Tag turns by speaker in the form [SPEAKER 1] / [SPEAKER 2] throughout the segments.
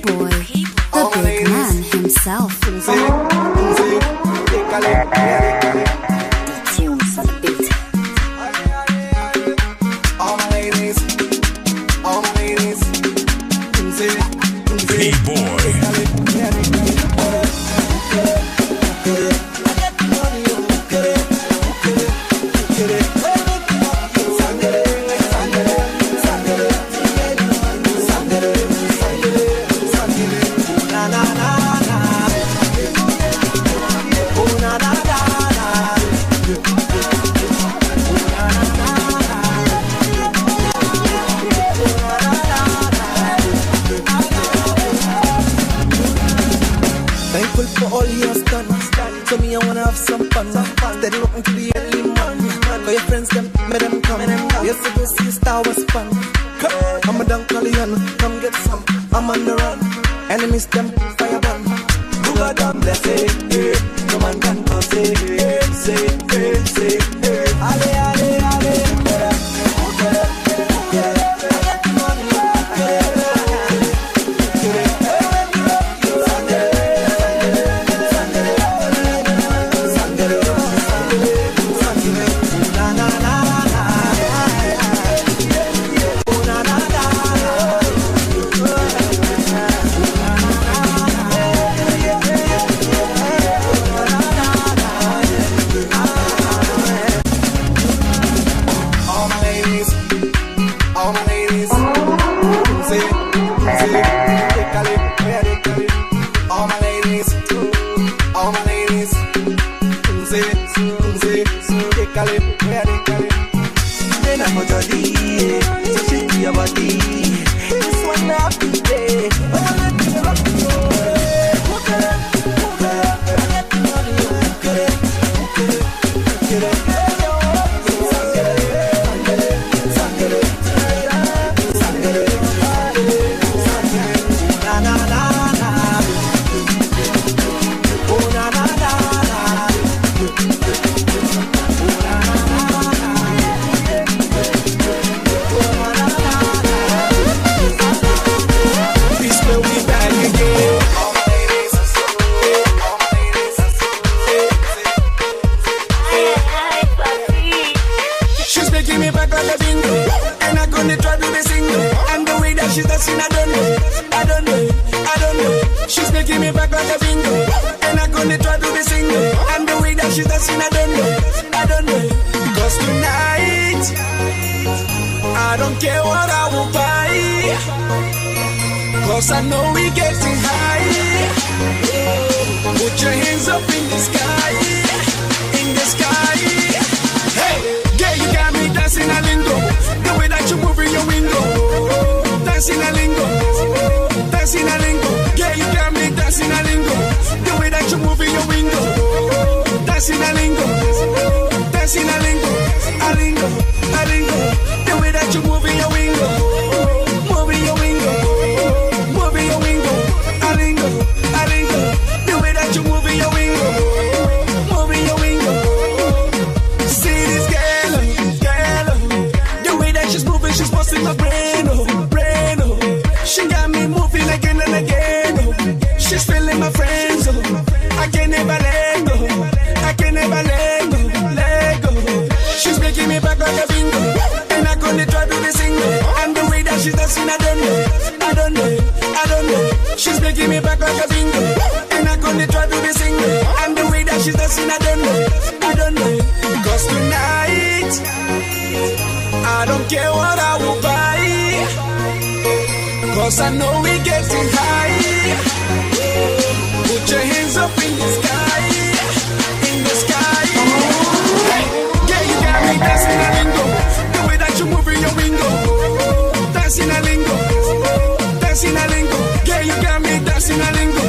[SPEAKER 1] P-Boy, the big man himself. Tunes on the beat.
[SPEAKER 2] All my ladies,
[SPEAKER 3] P-Boy.
[SPEAKER 2] Thankful for all he has done. So me, I wanna have some fun. Steady looking to the early morning. Call your friends, them, make them come. Yes, to go see Star Wars fun. I'm a Dunkalian, come get some. I'm on the run. Enemies, them, fire burn. Who got them, let's say, no man can cause it. Say, ale, ale, ale. I know we getting high. Put your hands up in the sky, in the sky. Hey, yeah, you got me dancing a lingo. The way that you move in your window, dancing a lingo, dancing a lingo. Yeah, you got me dancing a lingo. The way that you move in your window, dancing a lingo, dancing a lingo, a lingo, a lingo. The way that you move in your window, move in your window. She's making me back like a bingo, and I'm gonna try to be single. And the way that she's dancing, I don't know. Cause tonight, I don't care what I will buy. Cause I know we're getting high. Put your hands up in the sky, in the sky. Hey, yeah, you got me dancing a lingo. The way that you move in your window, dancing a lingo, dancing a lingo. Yeah, you got me dancing a lingo.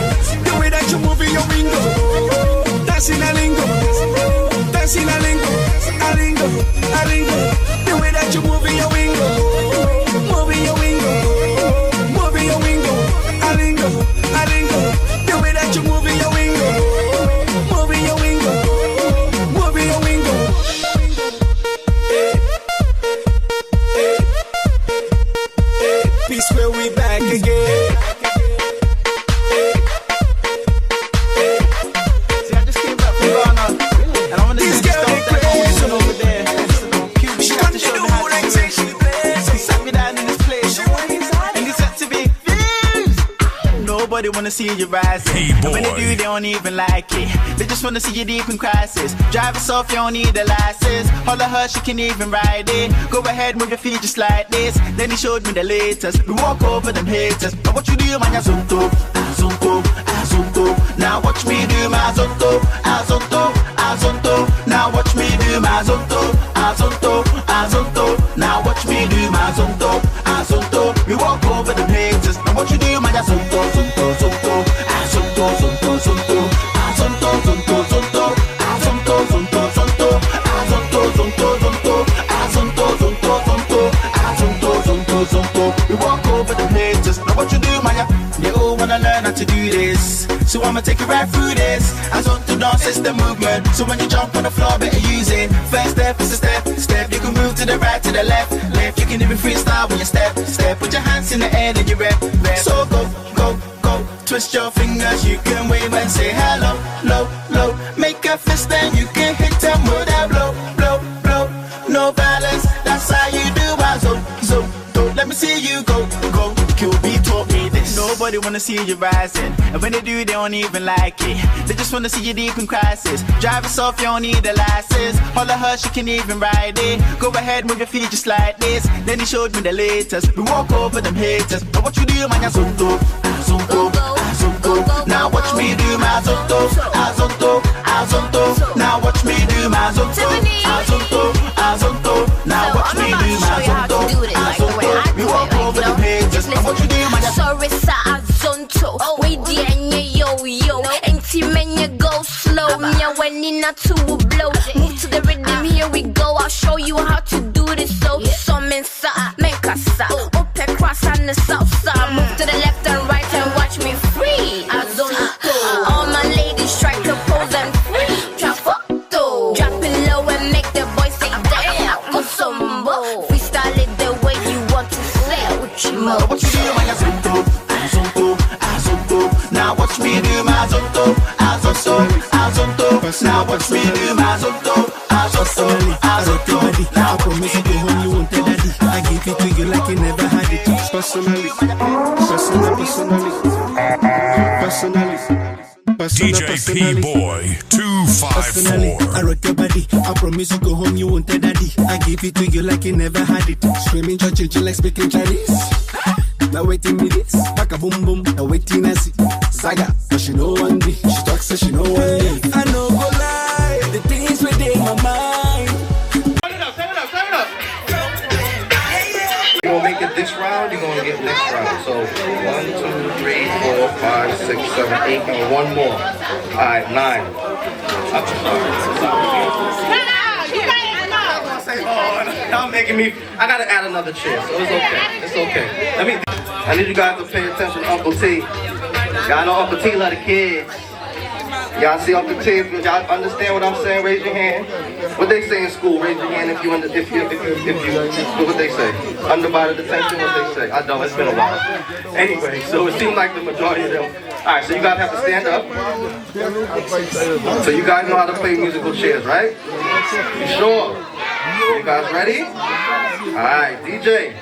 [SPEAKER 2] The way that you move in your window, dancing a lingo, dancing a lingo, a lingo, a lingo. The way that you move in your window, move in your window, move in your window, a lingo, a lingo. The way that you move in your window.
[SPEAKER 3] Nobody wanna see you rising.
[SPEAKER 4] Hey,
[SPEAKER 3] And when they do, they don't even like it. They just wanna see you deep in crisis. Drive us off, you don't need a license. Holler her, she can even ride it. Go ahead, move your feet just like this. Then he showed me the latest. We walk over them haters. Now what you do, man, you zonto, zonto, zonto. Now watch me do my zonto, zonto, zonto. Now watch me do my zonto, zonto, zonto. Now watch me do my zonto, zonto. We walk over them haters. Now what you do, man, you zonto, zonto, zonto, zonto, zonto, zonto, zonto, zonto, zonto, zonto, zonto, zonto, zonto. We walk over the haters. Now what you do, man? They all wanna learn how to do this, so I'ma take you right through this. I want to dance, it's the movement. So when you jump on the floor, better use it. First step is a step. You can move to the right, to the left. You can even freestyle when you step. Put your hands in the air, then you rep. So go. Twist your fingers, you can wave and say hello, low. Make a fist, then you can hit them with that blow. No balance, that's how you do. Let me see you go. QB taught me this. Nobody wanna see you rising, and when they do, they don't even like it. They just wanna see you deep in crisis. Drive us off, you don't need a license. Holler her, she can even ride it. Go ahead, move your feet just like this. Then he showed me the latest. We walk over them haters. Now what you do, man, you zonto, zonto. Now watch me do my zonto, zonto. Now watch me do my zonto, zonto. Now watch me do my zonto, zonto. We walk over the pages. Now what you do, man?
[SPEAKER 5] Sorry, sa zonto. Wait, yo. Ain't man, you go slow. Me when in a to blow. Move to the rhythm, here we go. I'll show you how to do this. So, some sa, make a sa. Up across on the south side. Move to the left and right and watch me free. All my ladies try to pose and free. Drop it low and make the boys say damn. Go sombo. Freestyle it the way you want to say.
[SPEAKER 3] What you do, man? You zonto. Now watch me do my zonto, zonto. Now watch me do my zonto, zonto.
[SPEAKER 2] Now I promise you go home, you won't tell daddy. I give it to you like you never had it. Personally.
[SPEAKER 4] DJ P-Boy 254.
[SPEAKER 2] I rock your body. I promise you go home, you won't tell daddy. I give it to you like you never had it. Screaming, church, like speaking Chinese. Now waiting me this, back a boom boom. Now waiting I see Saga, but she know one day. She talks so she know one day. I know go lie, the things within my mind.
[SPEAKER 6] Turn it up. You're gonna make it this round, you're gonna get next round. So 1, 2, 3, 4, 5, 6, 7, 8, and one more. Alright, 9. I'm sorry. Y'all making me. I gotta add another chair, so it's okay. I need you guys to pay attention to Uncle T. Y'all know Uncle T love the kids. Y'all see Uncle T? Y'all understand what I'm saying? Raise your hand. What they say in school? Raise your hand if you what they say? Undivided attention. What they say? I don't. It's been a while. Anyway, so it seems like the majority of them. All right, so you guys have to stand up. So you guys know how to play musical chairs, right? You sure? You guys ready? All right, DJ.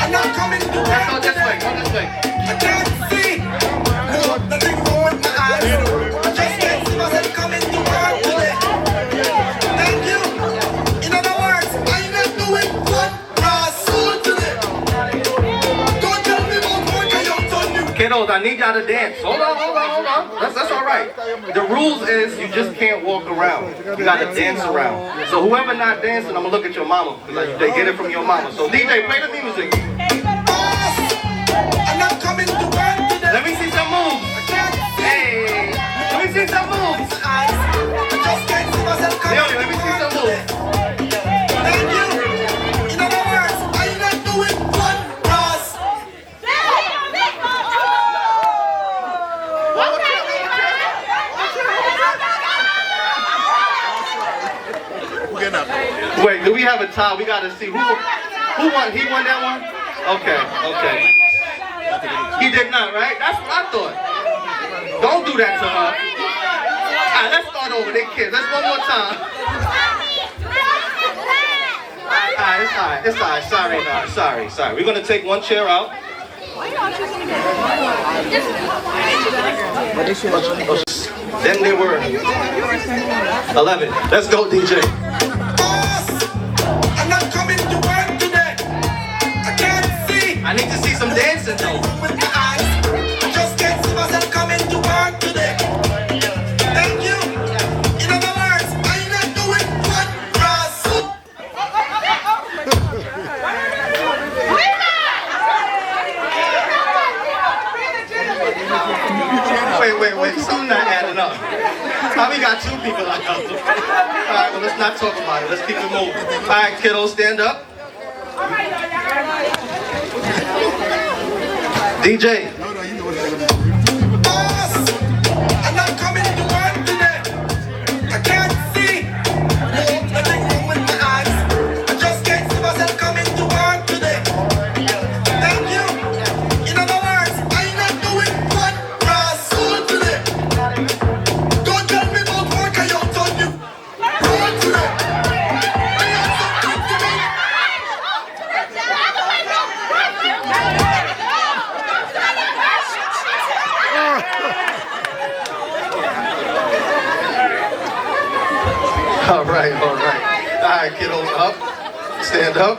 [SPEAKER 2] I'm not coming to
[SPEAKER 6] Let's go this way. Go this way.
[SPEAKER 2] I can't see. No, nothing wrong with my eyes. I just can't see myself coming to work today. Thank you. In other words, I'm not doing good soon today. Don't tell me about work I don't tell you.
[SPEAKER 6] Kiddos, I need y'all to dance. Hold on. That's all right. The rules is you just can't walk around. You gotta dance around. So whoever not dancing, I'm gonna look at your mama. Because they get it from your mama. So DJ, play the music.
[SPEAKER 2] I'm not coming to work today.
[SPEAKER 6] Let me see some moves. Hey, let me see some moves.
[SPEAKER 2] I just can't see myself coming
[SPEAKER 6] Leonie, let me see some moves.
[SPEAKER 2] Thank you. In other words, I'm not doing good
[SPEAKER 6] Wait, do we have a tie? We gotta see who won. He won that one? Okay. He did not, right? That's what I thought. Don't do that to her. All right, let's start over. They kids. Let's one more time. All right, it's all right. Sorry. We're gonna take one chair out. Then there were 11. Let's go, DJ.
[SPEAKER 2] I'm not coming to work today. I can't see.
[SPEAKER 6] I need to see some dancing though.
[SPEAKER 2] With my eyes, I just can't see myself coming to work today. Thank you. In other words, I'm not doing what grass.
[SPEAKER 6] Wait, something not adding up. How we got 2 people like us? Alright, well let's not talk about it. Let's keep it moving. Alright, kiddos, stand up. DJ.
[SPEAKER 2] Boss, I'm not coming to work today. I can't see. Nothing wrong with my eyes. I just can't see myself coming to work today. Thank you. In other words, I'm not doing what grass today. Don't tell me about work I don't tell you. Work today. I have something to me.
[SPEAKER 6] All right. All right, kiddos, up. Stand up.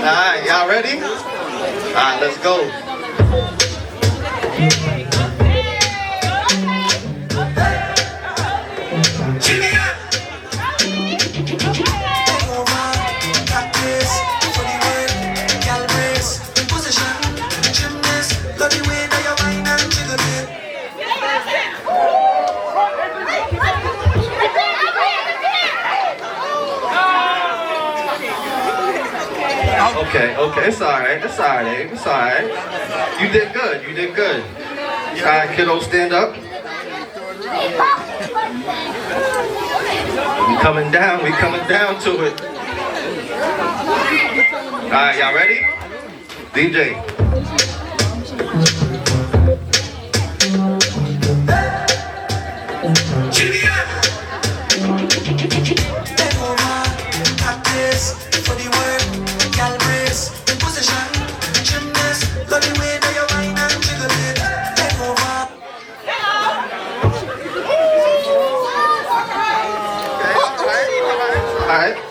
[SPEAKER 6] All right, y'all ready? All right, let's go. Okay, it's all right, Abe. It's all right. You did good. All right, kiddos, stand up. We coming down to it. All right, y'all ready? DJ.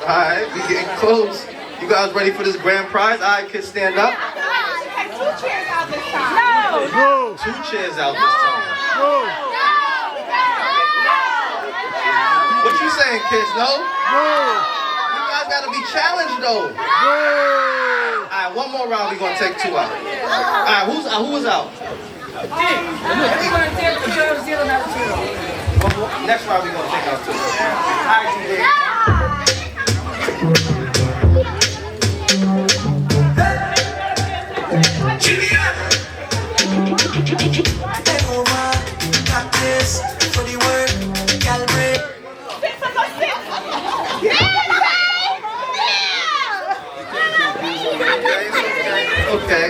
[SPEAKER 6] All right, we getting close. You guys ready for this grand prize? All right, kids, stand up.
[SPEAKER 7] Take 2 chairs out this time.
[SPEAKER 6] No. 2 chairs out this time.
[SPEAKER 7] No.
[SPEAKER 6] What you saying, kids? No? You guys gotta be challenged though. All right, one more round. We gonna take 2 out. All right, who was out? Next round we gonna take out 2. All right, DJ.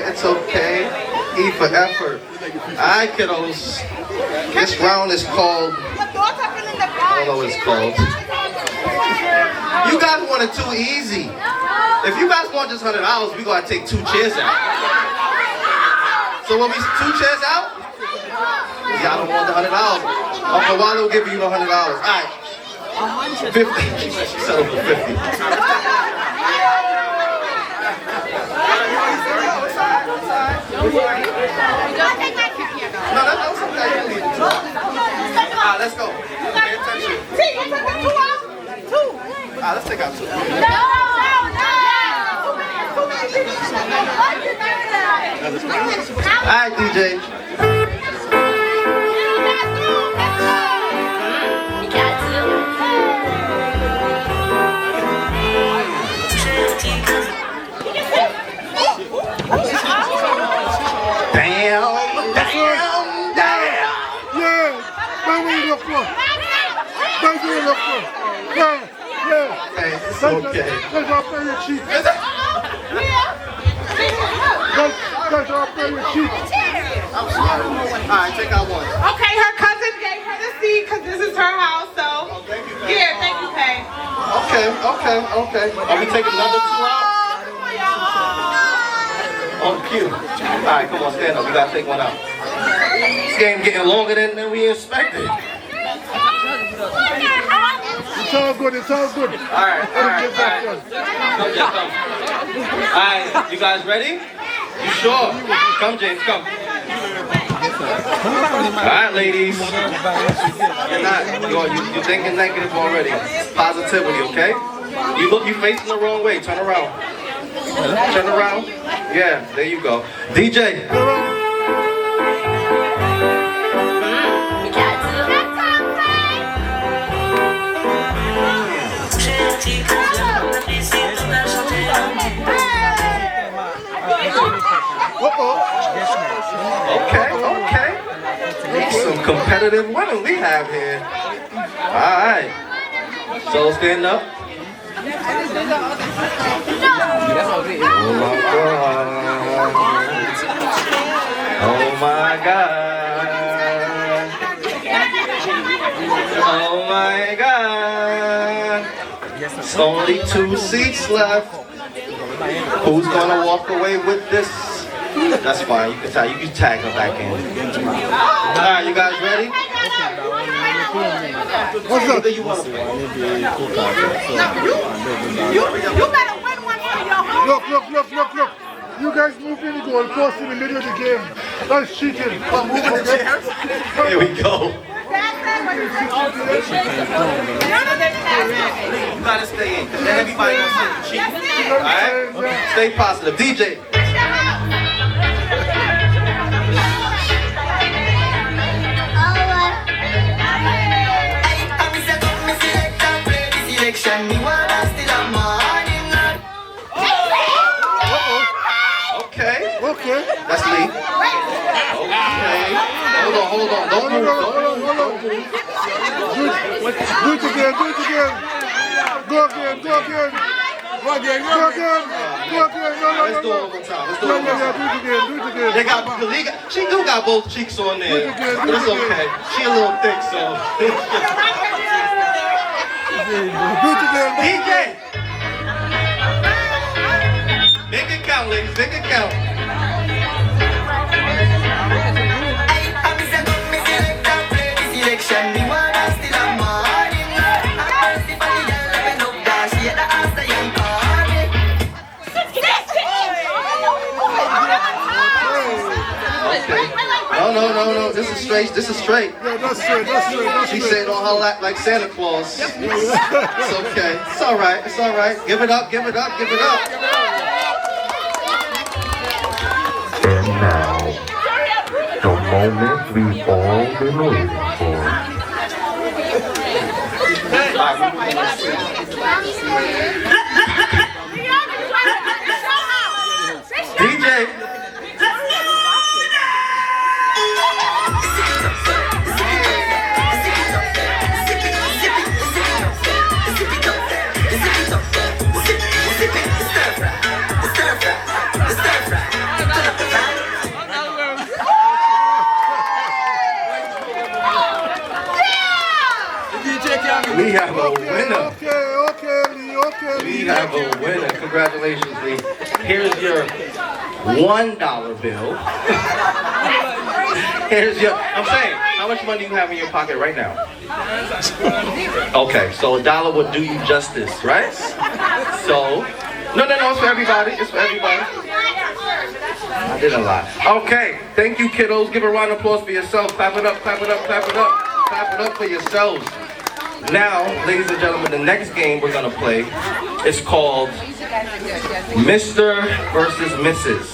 [SPEAKER 6] It's okay. E for effort. Alright, kiddos. This round is called. I don't know what it's called. You guys want it too easy. If you guys want just $100, we gotta take 2 chairs out. So when we 2 chairs out, y'all don't want the $100. Uncle Waldo will give you the $100. Alright. 50. Settle for 50. No, that's okay. Alright, let's go. Pay attention. Alright, let's take out 2. Alright, DJ. It's okay. I'm sorry. Alright, take out 1.
[SPEAKER 7] Okay, her cousin gave her the seat because this is her house, so.
[SPEAKER 6] Oh, thank you, Pay.
[SPEAKER 7] Yeah, thank you, Pay.
[SPEAKER 6] Okay. Are we taking another 2 out? Oh, cute. All right, come on, stand up. We gotta take one out. This game getting longer than we expected.
[SPEAKER 8] It's all good. All
[SPEAKER 6] right. All right, you guys ready? You sure? Come, James, come. All right, ladies. You're thinking negative already. Positivity, okay? You facing the wrong way. Turn around. Turn around. Yeah, there you go. DJ. Okay. Some competitive women we have here. Alright. So stand up. Oh my God. Oh my God. It's only 2 seats left. Who's gonna walk away with this? That's fine. You can tag her back in. Alright, you guys ready?
[SPEAKER 8] What's up?
[SPEAKER 7] You better win one for your home.
[SPEAKER 8] Look. You guys move in the goal post in the middle of the game. That's cheating.
[SPEAKER 6] Here we go. You gotta stay in, because then everybody gonna say you cheat. Alright? Stay positive. DJ. Okay. That's me. Okay. Hold on. Don't move.
[SPEAKER 8] Do it again. Go again.
[SPEAKER 6] Let's do it one more time.
[SPEAKER 8] Do it again.
[SPEAKER 6] They got, she do got both cheeks on there. But it's okay. She a little thick, so. DJ! Make it count, ladies. Make it count. No. This is straight.
[SPEAKER 8] Yeah, that's straight.
[SPEAKER 6] She said on her lap like Santa Claus. It's okay. It's all right. Give it up.
[SPEAKER 4] And now, the moment we've all been waiting for.
[SPEAKER 6] DJ. We have a winner.
[SPEAKER 8] Okay, Lee.
[SPEAKER 6] We have a winner. Congratulations, Lee. Here's your $1 bill. I'm saying, how much money do you have in your pocket right now? Okay, so $1 would do you justice, right? So, no, it's for everybody. I did a lot. Okay, thank you, kiddos. Give a round of applause for yourself. Clap it up for yourselves. Now, ladies and gentlemen, the next game we're gonna play is called Mr. versus Mrs.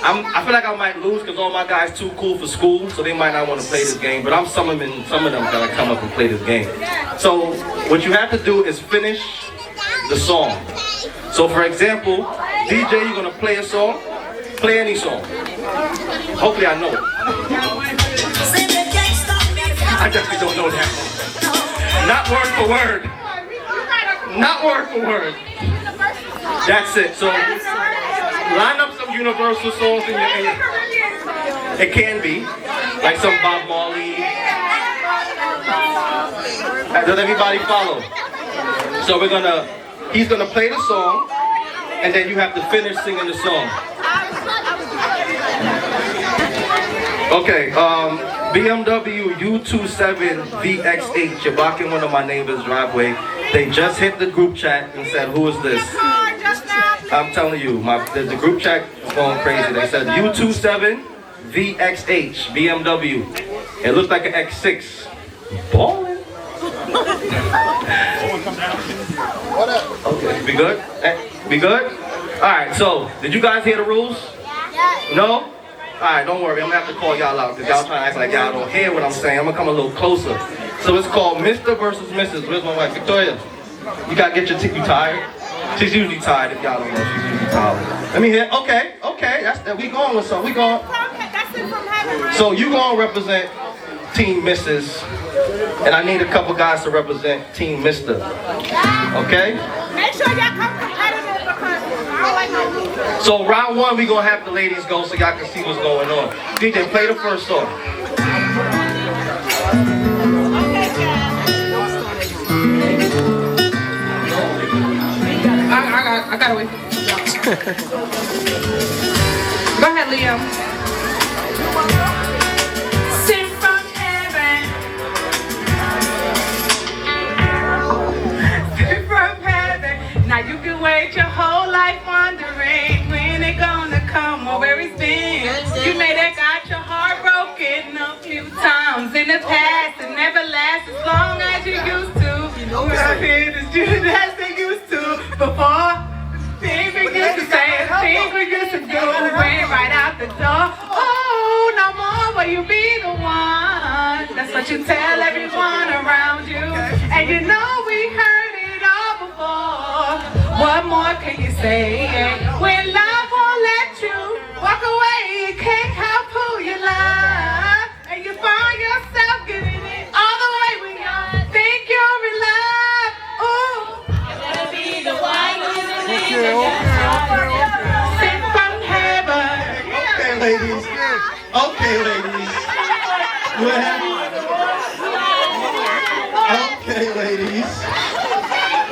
[SPEAKER 6] I feel like I might lose because all my guys too cool for school, so they might not want to play this game. But I'm some of them gonna come up and play this game. So what you have to do is finish the song. So for example, DJ, you're gonna play a song. Play any song. Hopefully I know it. I definitely don't know that one. Not word for word. That's it. So line up some universal songs in your head. It can be like some Bob Marley. Does everybody follow? So he's gonna play the song, and then you have to finish singing the song. Okay, BMW U27VX8, you're blocking one of my neighbor's driveway. They just hit the group chat and said, who is this? I'm telling you, the group chat is going crazy. They said U27VX8, BMW. It looks like an X6. Ballin'. Okay, we good? We good? Alright, so, did you guys hear the rules? No? Alright, don't worry, I'm gonna have to call y'all out because y'all trying to act like y'all don't hear what I'm saying. I'm gonna come a little closer. So it's called Mr. versus Mrs. Where's my wife? Victoria, you gotta get your you tired? She's usually tired if y'all don't know. She's usually tired. Let me hear. Okay, that's that. We going with something. We going. So you gonna represent Team Mrs. And I need a couple guys to represent Team Mr. Okay?
[SPEAKER 7] Make sure y'all come competitive because I don't like no losers.
[SPEAKER 6] So round one, we gonna have the ladies go so y'all can see what's going on. DJ, play the first song.
[SPEAKER 7] I gotta wait. Go ahead, Liam. Sent from heaven. Sent from heaven. Now you can wait your whole life wondering when it gonna come or where it's been. You may have got your heart broken a few times in the past and never last as long as you used to. Nothing is just as they used to before. Things we used to say, things we used to do, went right out the door. Oh, no more will you be the one. That's what you tell everyone around you. And you know we heard it all before. What more can you say? When love won't let you walk away, you can't help who you love. And you find yourself giving it all the way when you think you're in love. Ooh, you better be the one who's sent from heaven.
[SPEAKER 6] Okay, ladies. Okay, ladies. Okay, ladies.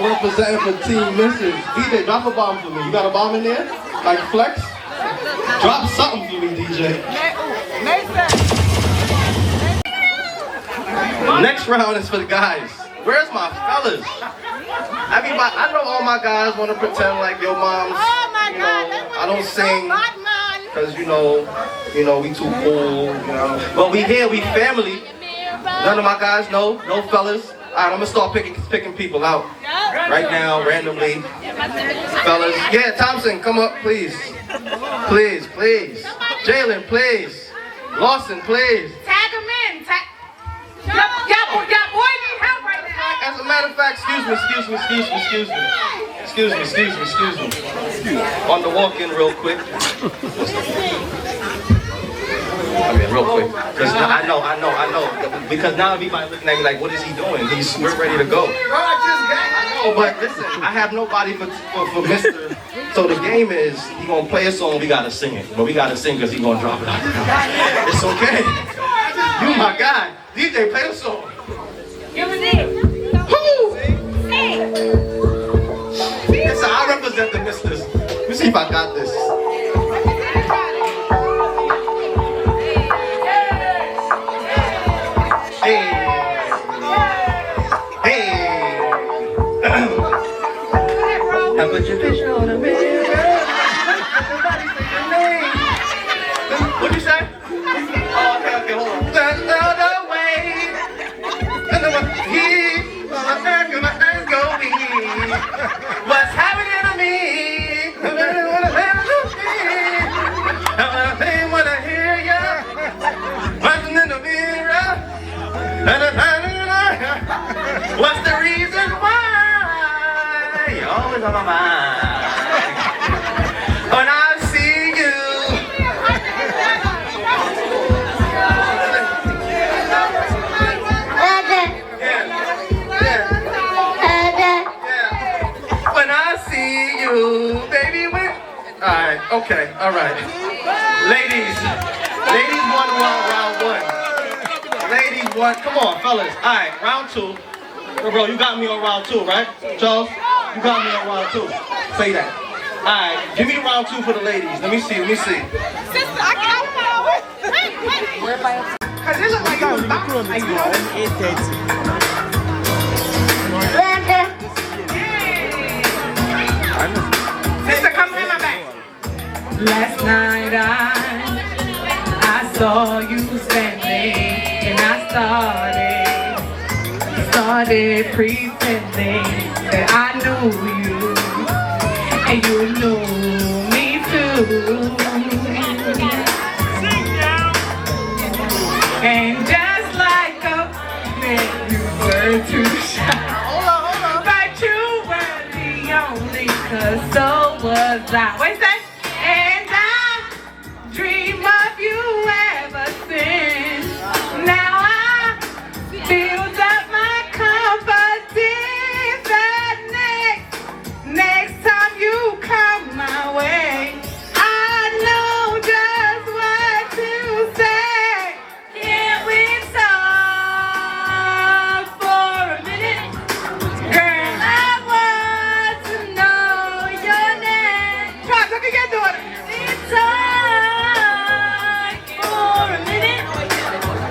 [SPEAKER 6] Representing for Team Mrs. DJ, drop a bomb for me. You got a bomb in there? Like flex? Drop something for me, DJ. Next round is for the guys. Where's my fellas? Everybody, I know all my guys want to pretend like your moms. I don't sing because you know we too cool. But we here, we family. None of my guys know, no fellas. All right, I'm gonna start picking people out right now, randomly. Fellas, yeah, Thompson, come up, please, please. Jalen, please. Lawson, please.
[SPEAKER 7] Tag him in. Y'all boy need help right now.
[SPEAKER 6] As a matter of fact, excuse me. On the walk-in real quick. Real quick. Because I know. Because now everybody looking at me like, what is he doing? We're ready to go. Oh, but listen, I have nobody for Mr. So the game is, he gonna play a song, we gotta sing it. But we gotta sing because he gonna drop it out. It's okay. You my guy. DJ, play the song.
[SPEAKER 7] Give me this.
[SPEAKER 6] Woo! Listen, I represent the Misters. Let me see if I got this. Hey. Now put your vision on the mirror. Everybody say your name. What'd you say? Oh, okay, hold on. That's not the way. And then what's happening to me? They wanna hear ya. Watching in the mirror. What's the reason why? You're always on my mind. When I see you. When I see you, baby, Alright, okay, alright. Ladies won round one. Ladies won, come on, fellas. Alright, round two. Bro, you got me on round 2, right? Charles, you got me on round 2. Say that. All right, give me round 2 for the ladies. Let me see.
[SPEAKER 7] Sister, I can't know it. Cause it look like you was boxing. Like, you know this? 8:30. Sister, come in my back. Last night I saw you standing, and I started pretending that I knew you, and you knew me too. And just like a man, you were too shy. But you were the only, 'cause so was I. What's that? And I dream of you ever since. Now I build up my confidence that next time you come my way, I know just what to say. Can we talk for a minute? Girl, I want to know your name. Try, look at your daughter. Let's talk for a minute.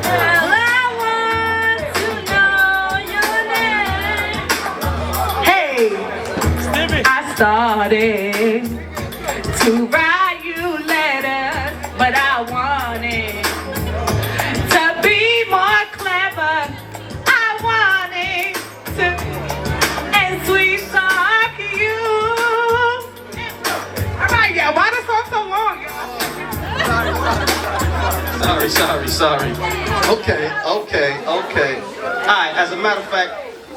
[SPEAKER 7] Girl, I want to know your name. Hey, I started to write you letters, but I wanted to be more clever. I wanted to and sweet talk you. All right, yeah. Why the song so long?
[SPEAKER 6] Sorry. Okay. All right, as a matter of fact,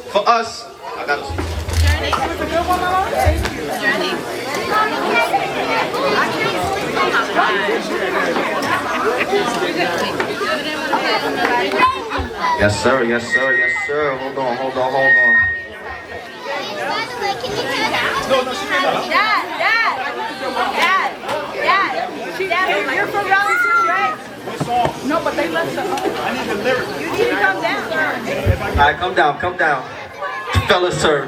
[SPEAKER 6] for us, I got to... Yes, sir. Hold on.
[SPEAKER 7] Dad, you're from round 2, right? No, but they left the... I need the lyrics. You need to come down.
[SPEAKER 6] All right, come down. Fellas, sir.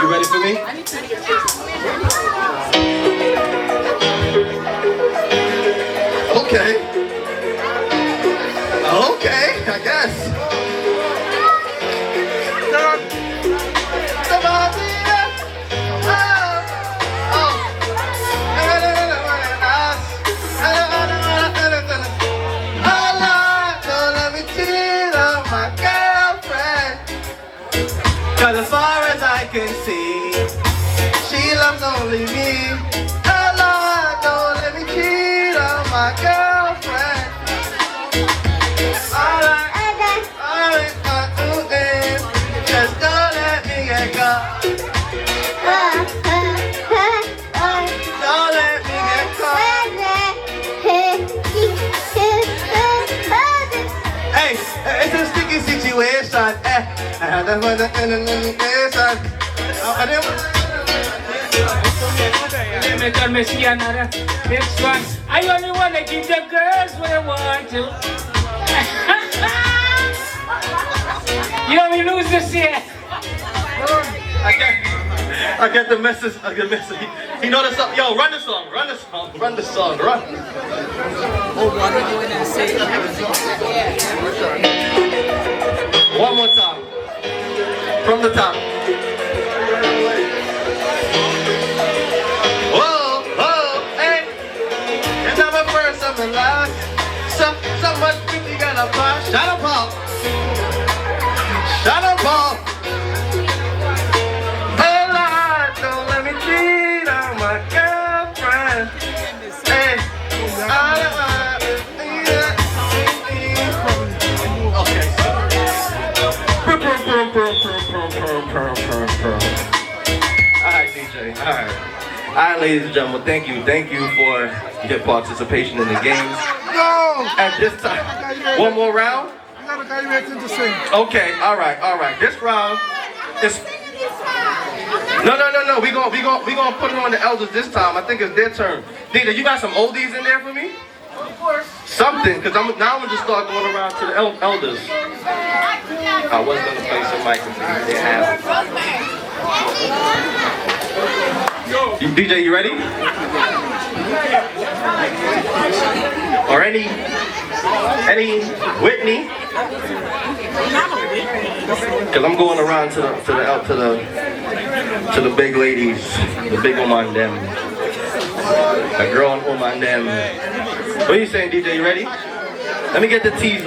[SPEAKER 6] You ready for me? Okay, I guess. Cause as far as I can see, she loves only me. Oh Lord, don't let me cheat on my girlfriend. All I want to do is just don't let me get caught. Don't let me get caught. Hey, it's a sticky situation. I had that one in the nation.
[SPEAKER 9] Next one. I only want to give the girls what I want to. You know we lose this year.
[SPEAKER 6] I get the message. You know the song. Yo, run the song. One more time. From the top. Hey. It's not my first, I'm in love. So much people gotta pop. Shut up, Paul. Oh Lord, don't let me cheat on my girlfriend. Hey. Okay. Alright, DJ. Alright, ladies and gentlemen, thank you for your participation in the games.
[SPEAKER 8] No!
[SPEAKER 6] At this time, one more round?
[SPEAKER 8] You gotta get to sing.
[SPEAKER 6] Okay, alright. This round is... No. We gonna put it on the elders this time. I think it's their turn. DJ, you got some oldies in there for me? Of course. Something, because I'm gonna just start going around to the elders. I was gonna play some microphones. They have it. DJ, you ready? Or any Whitney? Because I'm going around to the big ladies, the big woman them, the grown woman them. What are you saying, DJ? You ready? Let me get the tease.